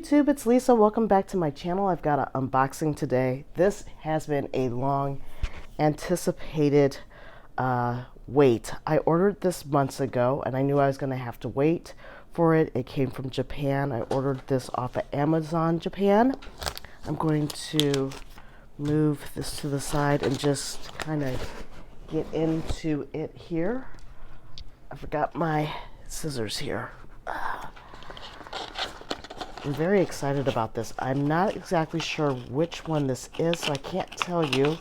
YouTube, it's Lisa. Welcome back to my channel. I've got an unboxing today. This has been a long anticipated wait. I ordered this months ago and I knew I was going to have to wait for it. It came from Japan. I ordered this off of Amazon Japan. I'm going to move this to the side and just kind of get into it here. I forgot my scissors here. I'm very excited about this. I'm not exactly sure which one this is, so I can't tell you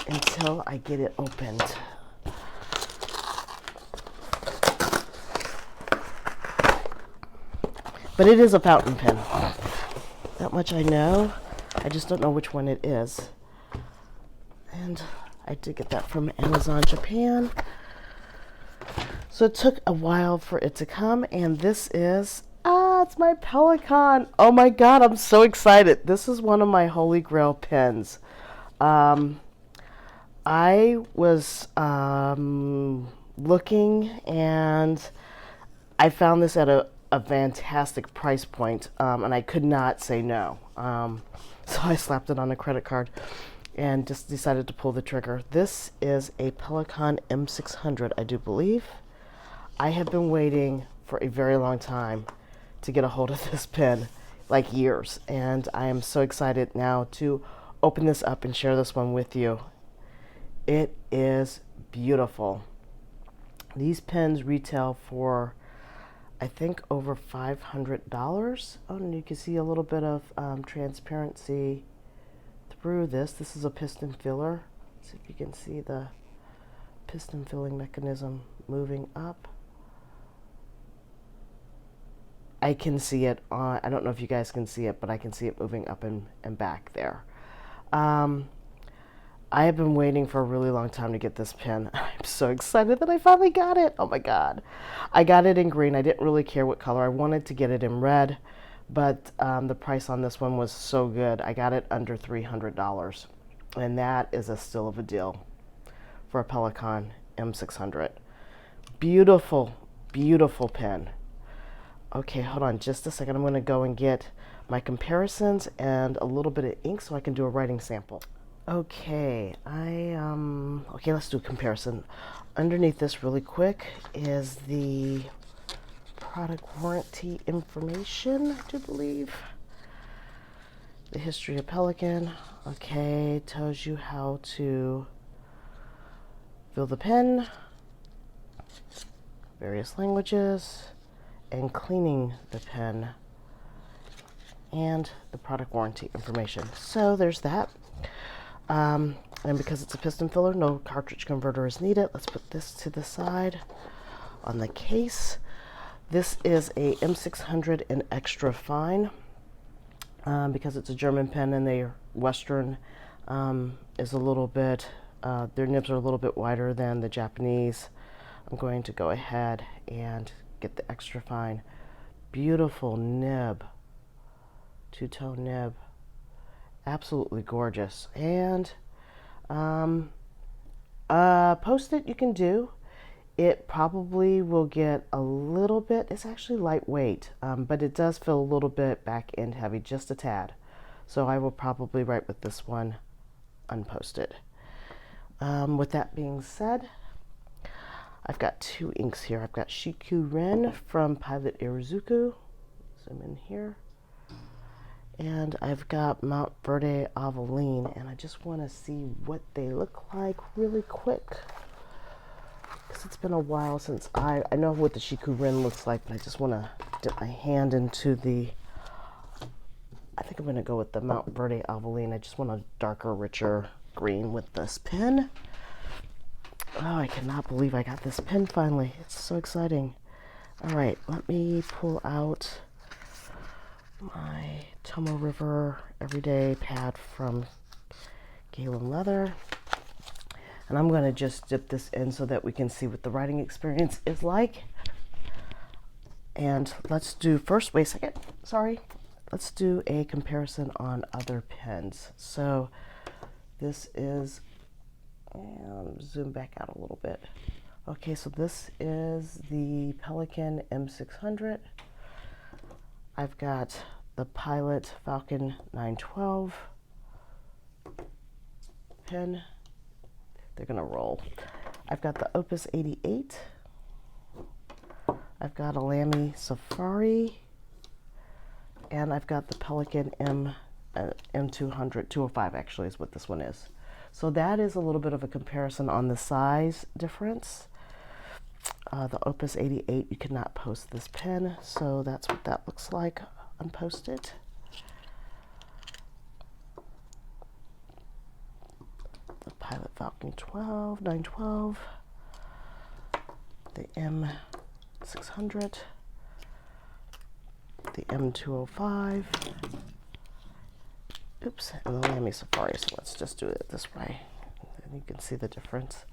until I get it opened. But it is a fountain pen. That much I know. I just don't know which one it is. And I did get that from Amazon Japan. So it took a while for it to come, and this is it's my Pelikan. Oh my God, I'm so excited. This is one of my Holy Grail pens. I was looking and I found this at a fantastic price point, and I could not say no. So I slapped it on a credit card and just decided to pull the trigger. This is a Pelikan M600, I do believe. I have been waiting for a very long time to get a hold of this pen, like years, and I am so excited now to open this up and share this one with you. It is beautiful. These pens retail for, I think, over $500. Oh, and you can see a little bit of transparency through this. This is a piston filler. Let's see if you can see the piston filling mechanism moving up. I can see it on, I don't know if you guys can see it, but I can see it moving up and back there. I have been waiting for a really long time to get this pen. I'm so excited that I finally got it. Oh my God. I got it in green. I didn't really care what color. I wanted to get it in red, but the price on this one was so good. I got it under $300, and that is a still of a deal for a Pelikan M600. Beautiful, beautiful pen. Okay, hold on just a second. I'm going to go and get my comparisons and a little bit of ink so I can do a writing sample. Okay, okay, let's do a comparison. Underneath this really quick is the product warranty information, I do believe. The history of Pelikan. Okay, tells you how to fill the pen, various languages, and cleaning the pen, and the product warranty information. So there's that. And because it's a piston filler, no cartridge converter is needed. Let's put this to the side on the case. This is a M600 in extra fine, because it's a German pen and their Western is a little bit, their nibs are a little bit wider than the Japanese. I'm going to go ahead and get the extra fine. Beautiful nib, two-tone nib, absolutely gorgeous. And post-it you can do. It probably will get a little bit, it's actually lightweight, but it does feel a little bit back end heavy, just a tad. So I will probably write with this one unposted. With that being said, I've got two inks here. I've got Shikuren from Pilot Irizuku. Zoom in here. And I've got Mount Verde Aveline, and I just want to see what they look like really quick, because it's been a while since I know what the Shikuren looks like, but I just want to dip my hand into the, I think I'm going to go with the Mount Verde Aveline. I just want a darker, richer green with this pen. Oh, I cannot believe I got this pen finally. It's so exciting. All right, let me pull out my Tomo River Everyday pad from Galen Leather. And I'm going to just dip this in so that we can see what the writing experience is like. And let's do, first, wait a second, sorry. Let's do a comparison on other pens. So this is, and zoom back out a little bit. Okay, so this is the Pelikan M600. I've got the Pilot Falcon 912 pen. They're gonna roll. I've got the Opus 88. I've got a Lamy Safari, and I've got the Pelikan M200, 205 actually is what this one is. So that is a little bit of a comparison on the size difference. The Opus 88, you cannot post this pen, so that's what that looks like unposted. The Pilot Falcon 912, the M600, the M205, oops, and the Lamy Safari. So let's just do it this way. And you can see the difference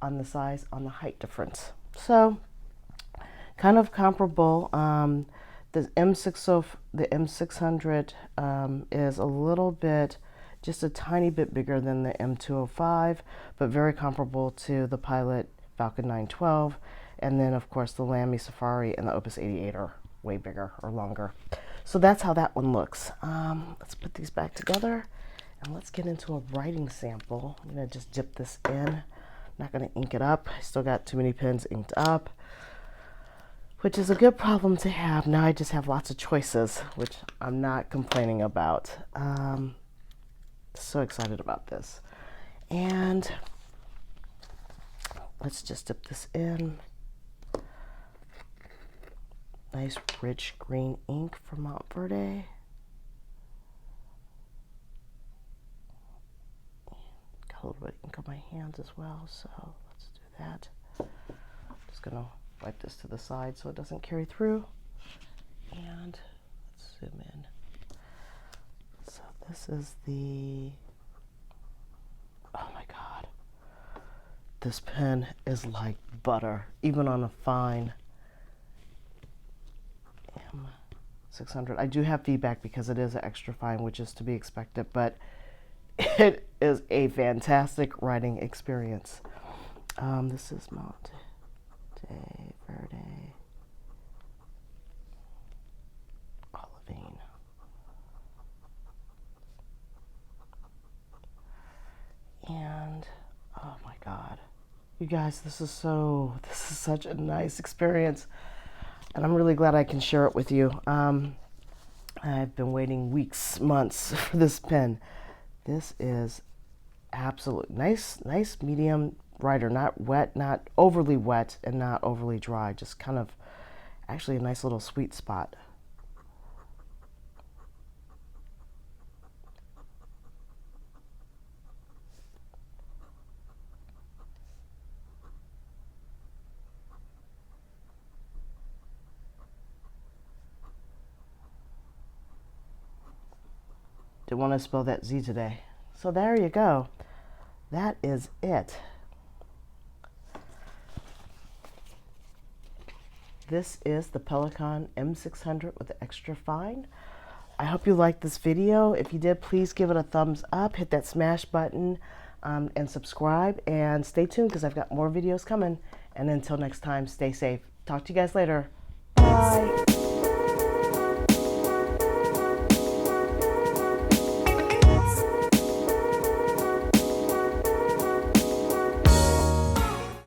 on the size, on the height difference. So kind of comparable. The M600 is a little bit, just a tiny bit bigger than the M205, but very comparable to the Pilot Falcon 912. And then of course the Lamy Safari and the Opus 88 are way bigger or longer. So that's how that one looks. Let's put these back together and let's get into a writing sample. I'm gonna just dip this in. I'm not gonna ink it up. I still got too many pens inked up, which is a good problem to have. Now I just have lots of choices, which I'm not complaining about. So excited about this. And let's just dip this in. Nice rich green ink from Montverde. Got a little bit of ink on my hands as well, so let's do that. Just gonna wipe this to the side so it doesn't carry through. And let's zoom in. So this is the, oh my God. This pen is like butter, even on a fine M600. I do have feedback because it is an extra fine, which is to be expected, but it is a fantastic writing experience. This is Montverde Olivine. And oh my God, you guys, this is such a nice experience. And I'm really glad I can share it with you. I've been waiting weeks, months for this pen. This is absolute nice medium writer, not wet, not overly wet and not overly dry, just kind of actually a nice little sweet spot. Didn't want to spell that Z today. So there you go. That is it. This is the Pelikan M600 with the extra fine. I hope you liked this video. If you did, please give it a thumbs up, hit that smash button, and subscribe, and stay tuned because I've got more videos coming. And until next time, stay safe. Talk to you guys later. Bye.